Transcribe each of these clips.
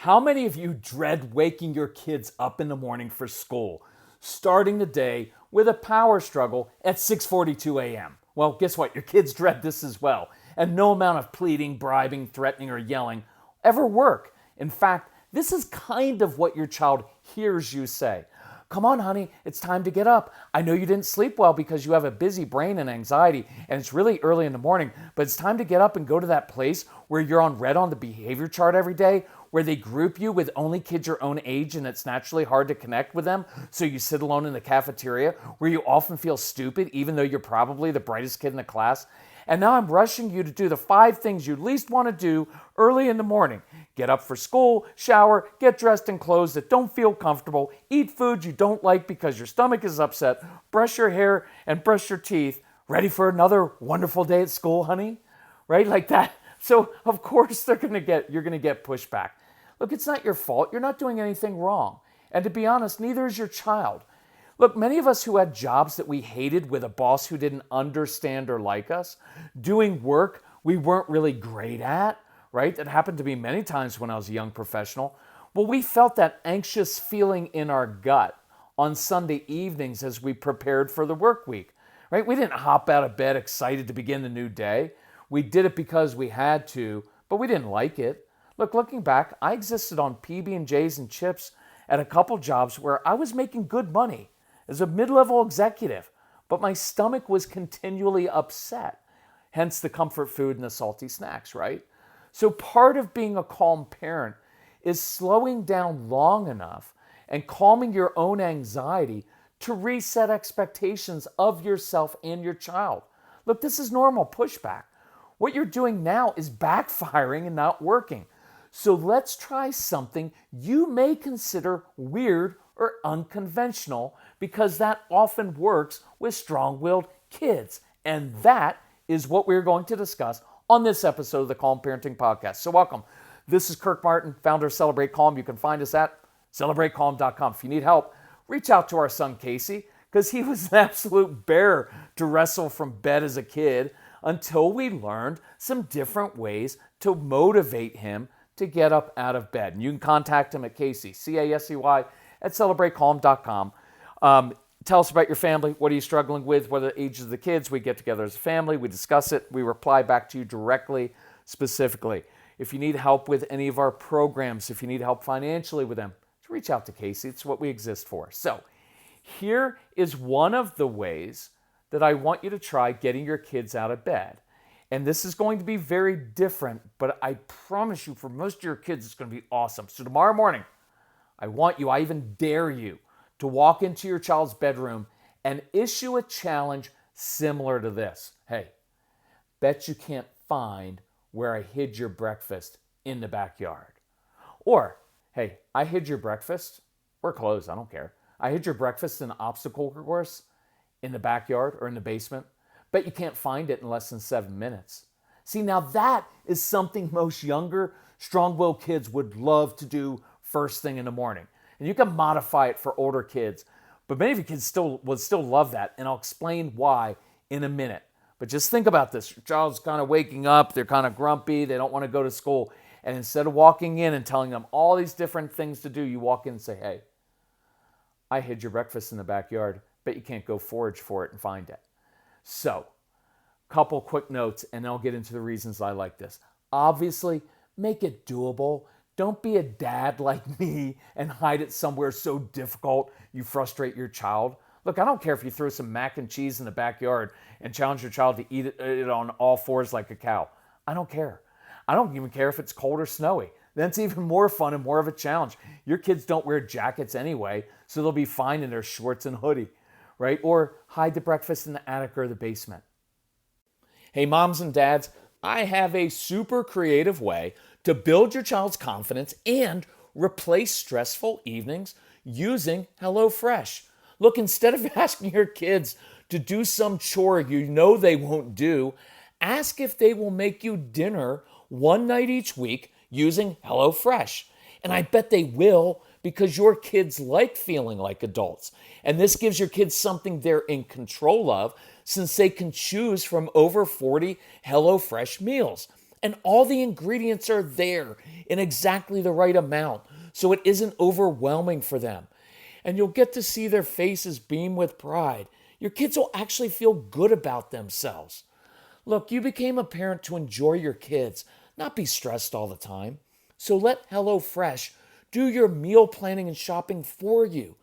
How many of you dread waking your kids up in the morning for school, starting the day with a power struggle at 6:42 a.m.? Well, guess what? Your kids dread this as well. And no amount of pleading, bribing, threatening, or yelling ever work. In fact, this is kind of what your child hears you say. Come on, honey, it's time to get up. I know you didn't sleep well because you have a busy brain and anxiety, and it's really early in the morning, but it's time to get up and go to that place where you're on red on the behavior chart every day, where they group you with only kids your own age and it's naturally hard to connect with them, so you sit alone in the cafeteria, where you often feel stupid even though you're probably the brightest kid in the class. And now I'm rushing you to do the 5 things you least want to do early in the morning. Get up for school, shower, get dressed in clothes that don't feel comfortable, eat food you don't like because your stomach is upset, brush your hair and brush your teeth. Ready for another wonderful day at school, honey? Right? Like that. So of course you're going to get pushback. Look, it's not your fault. You're not doing anything wrong. And to be honest, neither is your child. Look, many of us who had jobs that we hated with a boss who didn't understand or like us, doing work we weren't really great at, right? That happened to me many times when I was a young professional. Well, we felt that anxious feeling in our gut on Sunday evenings as we prepared for the work week, right? We didn't hop out of bed excited to begin the new day. We did it because we had to, but we didn't like it. Look, looking back, I existed on PB&Js and chips at a couple jobs where I was making good money as a mid-level executive, but my stomach was continually upset, hence the comfort food and the salty snacks, right? So part of being a calm parent is slowing down long enough and calming your own anxiety to reset expectations of yourself and your child. Look, this is normal pushback. What you're doing now is backfiring and not working. So let's try something you may consider weird or unconventional, because that often works with strong-willed kids. And that is what we're going to discuss on this episode of the Calm Parenting Podcast. So welcome. This is Kirk Martin, founder of Celebrate Calm. You can find us at celebratecalm.com. If you need help, reach out to our son Casey, because he was an absolute bear to wrestle from bed as a kid until we learned some different ways to motivate him to get up out of bed. And you can contact him at Casey, C-A-S-E-Y, at celebratecalm.com. Tell us about your family. What are you struggling with? What are the ages of the kids? We get together as a family. We discuss it. We reply back to you directly, specifically. If you need help with any of our programs, if you need help financially with them, reach out to Casey. It's what we exist for. So here is one of the ways that I want you to try getting your kids out of bed. And this is going to be very different, but I promise you, for most of your kids, it's going to be awesome. So tomorrow morning, I even dare you to walk into your child's bedroom and issue a challenge similar to this. Hey, bet you can't find where I hid your breakfast in the backyard. Or, hey, I hid your breakfast. We're closed, I don't care. I hid your breakfast in an obstacle course in the backyard or in the basement. Bet you can't find it in less than 7 minutes. See, now that is something most younger, strong-willed kids would love to do first thing in the morning. And you can modify it for older kids, but many of you kids would still love that, and I'll explain why in a minute. But just think about this. Your child's kind of waking up, they're kind of grumpy, they don't want to go to school, and instead of walking in and telling them all these different things to do, you walk in and say, hey, I hid your breakfast in the backyard, bet you can't go forage for it and find it. So, couple quick notes, and then I'll get into the reasons I like this. Obviously, make it doable. Don't be a dad like me and hide it somewhere so difficult you frustrate your child. Look, I don't care if you throw some mac and cheese in the backyard and challenge your child to eat it on all fours like a cow. I don't care. I don't even care if it's cold or snowy. That's even more fun and more of a challenge. Your kids don't wear jackets anyway, so they'll be fine in their shorts and hoodie, right? Or hide the breakfast in the attic or the basement. Hey, moms and dads, I have a super creative way to build your child's confidence and replace stressful evenings using HelloFresh. Look, instead of asking your kids to do some chore you know they won't do, ask if they will make you dinner one night each week using HelloFresh. And I bet they will, because your kids like feeling like adults. And this gives your kids something they're in control of, since they can choose from over 40 HelloFresh meals. And all the ingredients are there in exactly the right amount, so it isn't overwhelming for them. And you'll get to see their faces beam with pride. Your kids will actually feel good about themselves. Look, you became a parent to enjoy your kids, not be stressed all the time. So let HelloFresh do your meal planning and shopping for you.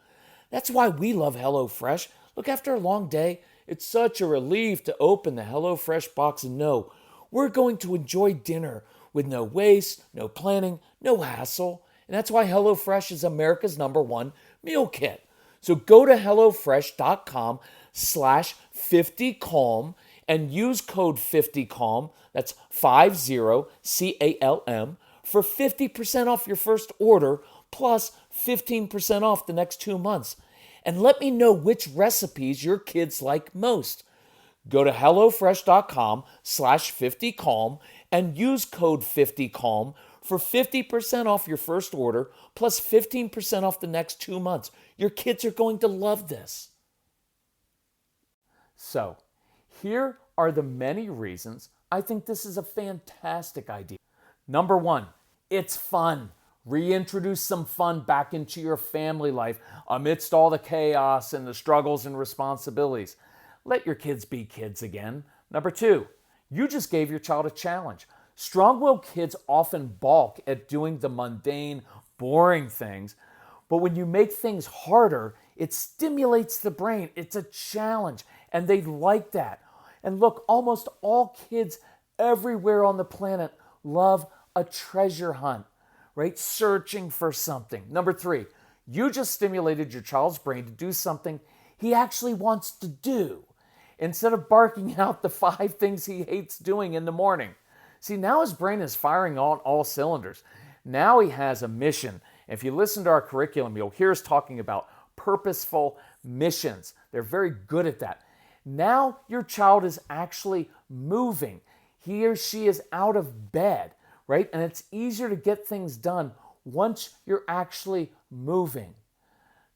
That's why we love HelloFresh. Look, after a long day, it's such a relief to open the HelloFresh box and know we're going to enjoy dinner with no waste, no planning, no hassle. And that's why HelloFresh is America's #1 meal kit. So go to HelloFresh.com/50calm and use code 50calm, that's 50CALM, for 50% off your first order plus 15% off the next 2 months. And let me know which recipes your kids like most. Go to HelloFresh.com/50calm and use code 50calm for 50% off your first order plus 15% off the next 2 months. Your kids are going to love this. So, here are the many reasons I think this is a fantastic idea. Number 1, it's fun. Reintroduce some fun back into your family life amidst all the chaos and the struggles and responsibilities. Let your kids be kids again. Number 2, you just gave your child a challenge. Strong-willed kids often balk at doing the mundane, boring things, but when you make things harder, it stimulates the brain. It's a challenge, and they like that. And look, almost all kids everywhere on the planet love a treasure hunt, right? Searching for something. Number 3, you just stimulated your child's brain to do something he actually wants to do, instead of barking out the 5 things he hates doing in the morning. See, now his brain is firing on all cylinders. Now he has a mission. If you listen to our curriculum, you'll hear us talking about purposeful missions. They're very good at that. Now your child is actually moving. He or she is out of bed, right? And it's easier to get things done once you're actually moving.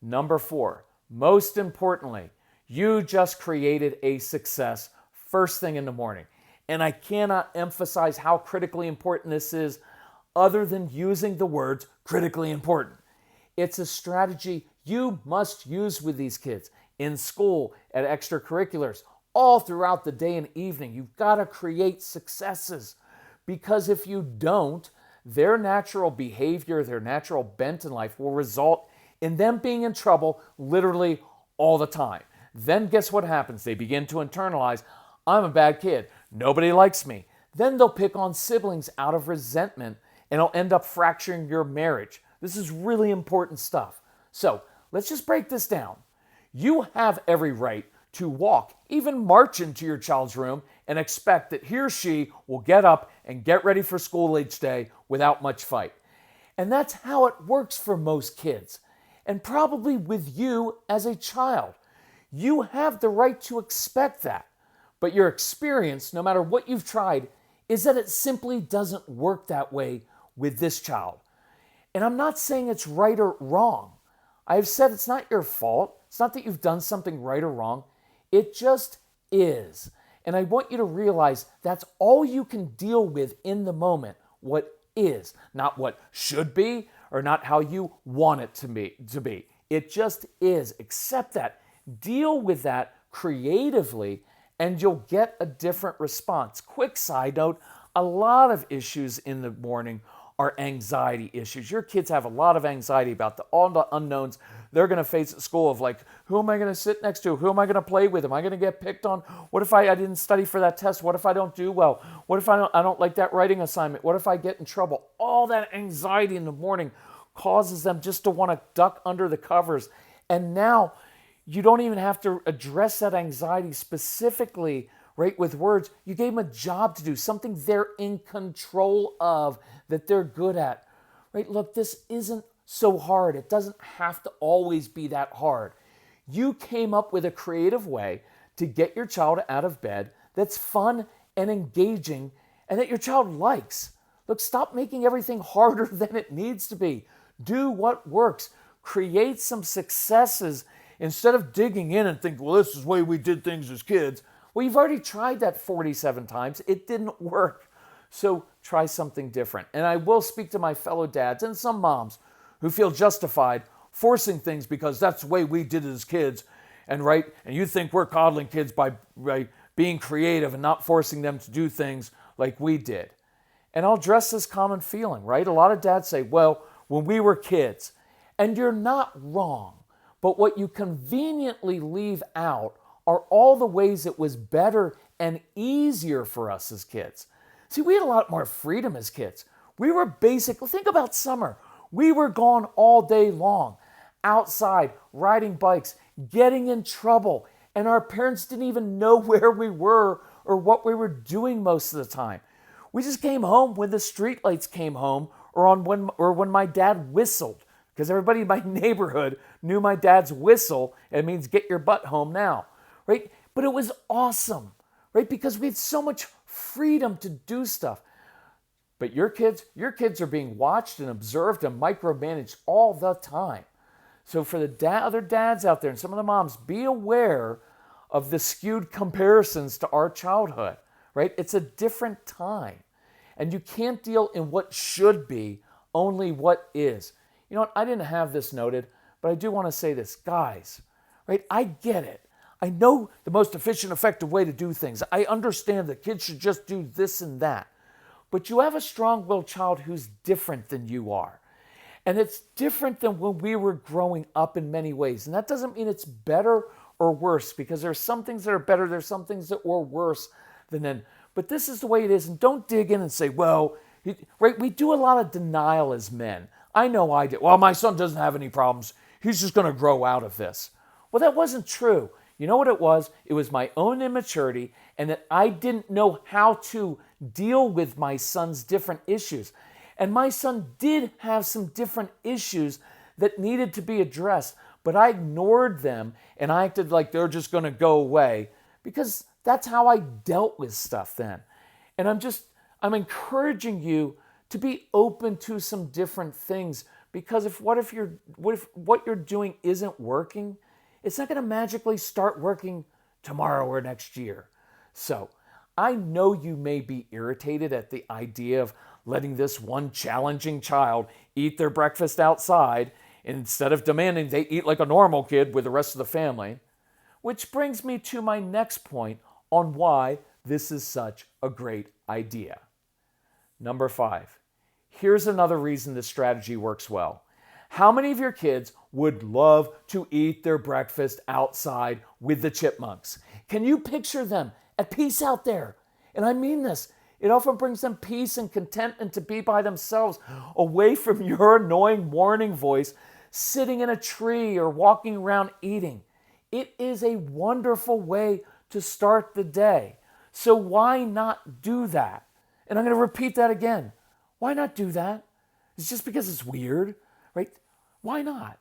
Number 4, most importantly, you just created a success first thing in the morning. And I cannot emphasize how critically important this is other than using the words critically important. It's a strategy you must use with these kids in school, at extracurriculars, all throughout the day and evening. You've got to create successes, because if you don't, their natural behavior, their natural bent in life will result in them being in trouble literally all the time. Then guess what happens? They begin to internalize, I'm a bad kid. Nobody likes me. Then they'll pick on siblings out of resentment, and it'll end up fracturing your marriage. This is really important stuff. So let's just break this down. You have every right to walk, even march into your child's room and expect that he or she will get up and get ready for school each day without much fight. And that's how it works for most kids, and probably with you as a child. You have the right to expect that. But your experience, no matter what you've tried, is that it simply doesn't work that way with this child. And I'm not saying it's right or wrong. I've said it's not your fault. It's not that you've done something right or wrong. It just is. And I want you to realize that's all you can deal with in the moment, what is, not what should be or not how you want it to be. It just is. Accept that. Deal with that creatively, and you'll get a different response. Quick side note, a lot of issues in the morning are anxiety issues. Your kids have a lot of anxiety about all the unknowns they're going to face at school of like, who am I going to sit next to? Who am I going to play with? Am I going to get picked on? What if I didn't study for that test? What if I don't do well? What if I don't like that writing assignment? What if I get in trouble? All that anxiety in the morning causes them just to want to duck under the covers. And now you don't even have to address that anxiety specifically, right, with words. You gave them a job to do, something they're in control of, that they're good at, right? Look, this isn't so hard. It doesn't have to always be that hard. You came up with a creative way to get your child out of bed that's fun and engaging and that your child likes. Look, stop making everything harder than it needs to be. Do what works. Create some successes instead of digging in and thinking, well, this is the way we did things as kids. Well, you've already tried that 47 times. It didn't work. So try something different. And I will speak to my fellow dads and some moms who feel justified forcing things because that's the way we did it as kids. And you think we're coddling kids by being creative and not forcing them to do things like we did. And I'll address this common feeling, right? A lot of dads say, well, when we were kids, and you're not wrong, but what you conveniently leave out are all the ways it was better and easier for us as kids. See, we had a lot more freedom as kids. We were basically, think about summer. We were gone all day long, outside, riding bikes, getting in trouble, and our parents didn't even know where we were or what we were doing most of the time. We just came home when the streetlights came home or when my dad whistled, because everybody in my neighborhood knew my dad's whistle. And it means get your butt home now, right? But it was awesome, right? Because we had so much freedom to do stuff. But your kids are being watched and observed and micromanaged all the time. So for the other dads out there and some of the moms, be aware of the skewed comparisons to our childhood, right? It's a different time. And you can't deal in what should be, only what is. You know what? I didn't have this noted, but I do want to say this. Guys, right? I get it. I know the most efficient, effective way to do things. I understand that kids should just do this and that. But you have a strong-willed child who's different than you are. And it's different than when we were growing up in many ways. And that doesn't mean it's better or worse, because there's some things that are better, there's some things that were worse than then. But this is the way it is. And don't dig in and say, well, right? We do a lot of denial as men. I know I did. Well, my son doesn't have any problems. He's just going to grow out of this. Well, that wasn't true. You know what it was? It was my own immaturity and that I didn't know how to deal with my son's different issues. And my son did have some different issues that needed to be addressed, but I ignored them and I acted like they're just going to go away because that's how I dealt with stuff then. And I'm encouraging you to be open to some different things, because if what you're doing isn't working, it's not going to magically start working tomorrow or next year. So I know you may be irritated at the idea of letting this one challenging child eat their breakfast outside instead of demanding they eat like a normal kid with the rest of the family, which brings me to my next point on why this is such a great idea. Number 5, here's another reason this strategy works well. How many of your kids would love to eat their breakfast outside with the chipmunks? Can you picture them at peace out there? And I mean this. It often brings them peace and contentment to be by themselves, away from your annoying warning voice, sitting in a tree or walking around eating. It is a wonderful way to start the day. So why not do that? And I'm going to repeat that again. Why not do that? It's just because it's weird, right? Why not?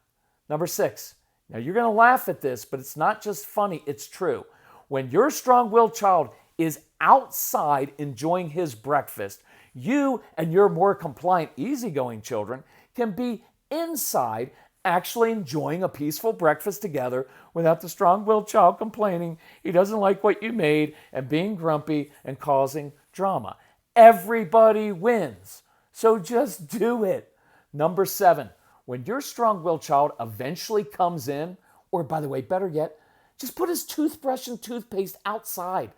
Number 6. Now you're going to laugh at this, but it's not just funny, it's true. When your strong-willed child is outside enjoying his breakfast, you and your more compliant, easygoing children can be inside actually enjoying a peaceful breakfast together without the strong-willed child complaining he doesn't like what you made and being grumpy and causing drama. Everybody wins. So just do it. Number 7, when your strong-willed child eventually comes in, or by the way, better yet, just put his toothbrush and toothpaste outside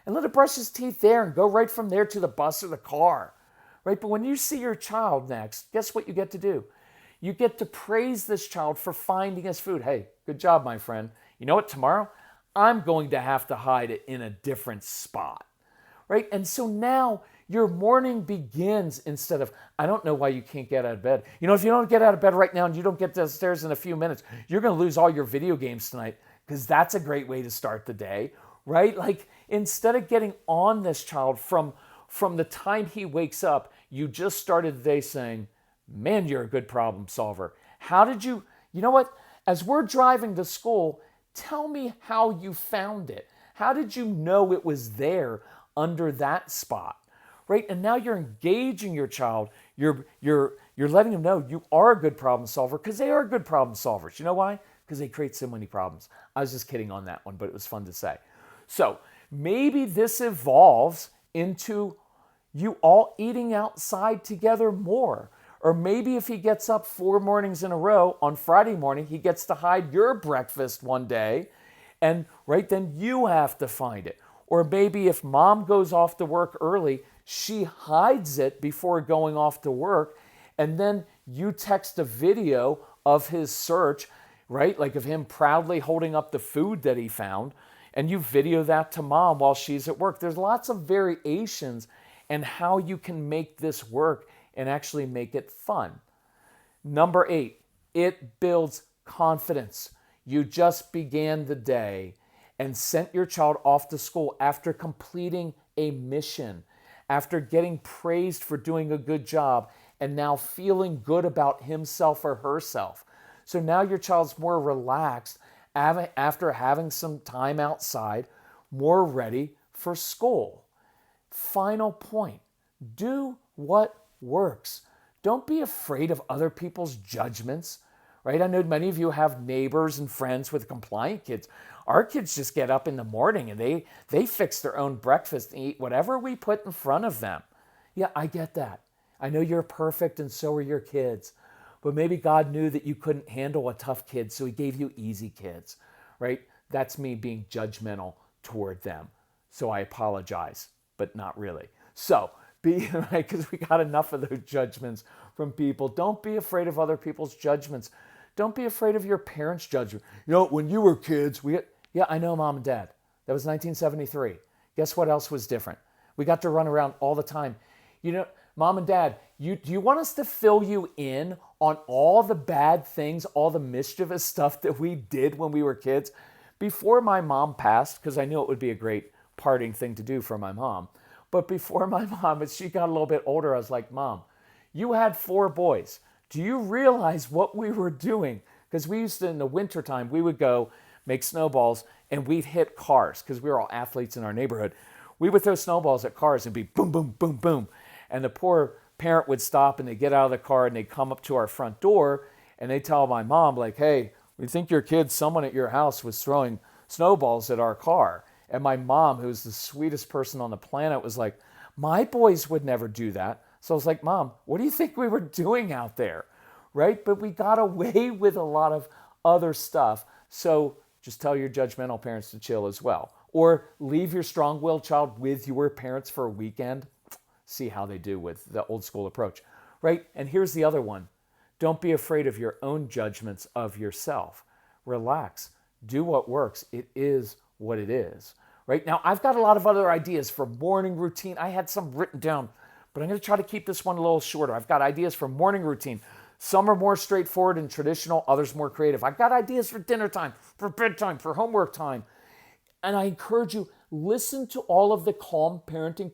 and let him brush his teeth there and go right from there to the bus or the car, right? But when you see your child next, guess what you get to do? You get to praise this child for finding his food. Hey, good job, my friend. You know what? Tomorrow, I'm going to have to hide it in a different spot, right? And so now your morning begins instead of, I don't know why you can't get out of bed. You know, if you don't get out of bed right now and you don't get downstairs in a few minutes, you're going to lose all your video games tonight, because that's a great way to start the day, right? Like, instead of getting on this child from the time he wakes up, you just started the day saying, man, you're a good problem solver. How did you know what? As we're driving to school, tell me how you found it. How did you know it was there under that spot, right? And now you're engaging your child. You're letting them know you are a good problem solver, because they are good problem solvers. You know why? Because they create so many problems. I was just kidding on that one, but it was fun to say. So maybe this evolves into you all eating outside together more. Or maybe if he gets up 4 mornings in a row, on Friday morning, he gets to hide your breakfast one day, and right then you have to find it. Or maybe if mom goes off to work early, she hides it before going off to work, and then you text a video of his search, right? Like of him proudly holding up the food that he found, and you video that to mom while she's at work. There's lots of variations in how you can make this work and actually make it fun. Number 8, it builds confidence. You just began the day and sent your child off to school after completing a mission, after getting praised for doing a good job, and now feeling good about himself or herself. So now your child's more relaxed after having some time outside, more ready for school. Final point, do what works. Don't be afraid of other people's judgments, right? I know many of you have neighbors and friends with compliant kids. Our kids just get up in the morning and they fix their own breakfast and eat whatever we put in front of them. Yeah, I get that. I know you're perfect and so are your kids. But maybe God knew that you couldn't handle a tough kid, so he gave you easy kids, right? That's me being judgmental toward them. So I apologize, but not really. So be right, because we got enough of those judgments from people. Don't be afraid of other people's judgments. Don't be afraid of your parents' judgment. You know, when you were kids, yeah, I know, Mom and Dad. That was 1973. Guess what else was different? We got to run around all the time. You know, Mom and Dad, do you want us to fill you in on all the bad things, all the mischievous stuff that we did when we were kids? Before my mom passed, because I knew it would be a great parting thing to do for my mom, but before my mom, as she got a little bit older, I was like, Mom, you had 4 boys. Do you realize what we were doing? Because we used to, in the wintertime, we would go make snowballs and we'd hit cars because we were all athletes in our neighborhood. We would throw snowballs at cars and be boom, boom, boom, boom. And the poor parent would stop and they'd get out of the car and they'd come up to our front door and they'd tell my mom, like, hey, we think your kid, someone at your house was throwing snowballs at our car. And my mom, who's the sweetest person on the planet, was like, my boys would never do that. So I was like, Mom, what do you think we were doing out there? Right? But we got away with a lot of other stuff. So just tell your judgmental parents to chill as well. Or leave your strong-willed child with your parents for a weekend. See how they do with the old school approach, right? And here's the other one. Don't be afraid of your own judgments of yourself. Relax. Do what works. It is what it is, right? Now, I've got a lot of other ideas for morning routine. I had some written down, but I'm going to try to keep this one a little shorter. I've got ideas for morning routine. Some are more straightforward and traditional, others more creative. I've got ideas for dinner time, for bedtime, for homework time. And I encourage you, listen to all of the Calm Parenting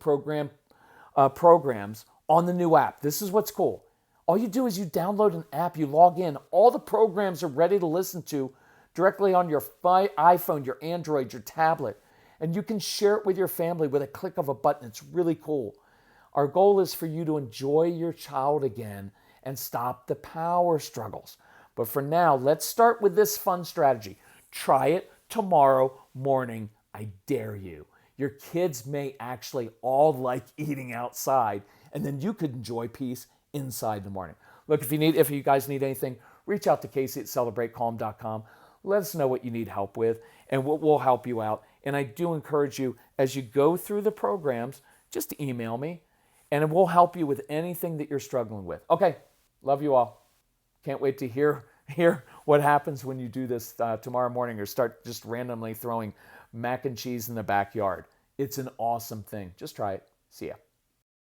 programs on the new app. This is what's cool. All you do is you download an app, you log in. All the programs are ready to listen to directly on your iPhone, your Android, your tablet. And you can share it with your family with a click of a button. It's really cool. Our goal is for you to enjoy your child again and stop the power struggles. But for now, let's start with this fun strategy. Try it tomorrow morning. I dare you. Your kids may actually all like eating outside, and then you could enjoy peace inside in the morning. Look, if you guys need anything, reach out to Casey at celebratecalm.com. Let us know what you need help with, and we'll help you out. And I do encourage you, as you go through the programs, just email me, and we'll help you with anything that you're struggling with. Okay, love you all. Can't wait to hear what happens when you do this tomorrow morning or start just randomly throwing mac and cheese in the backyard. It's an awesome thing. Just try it. See ya.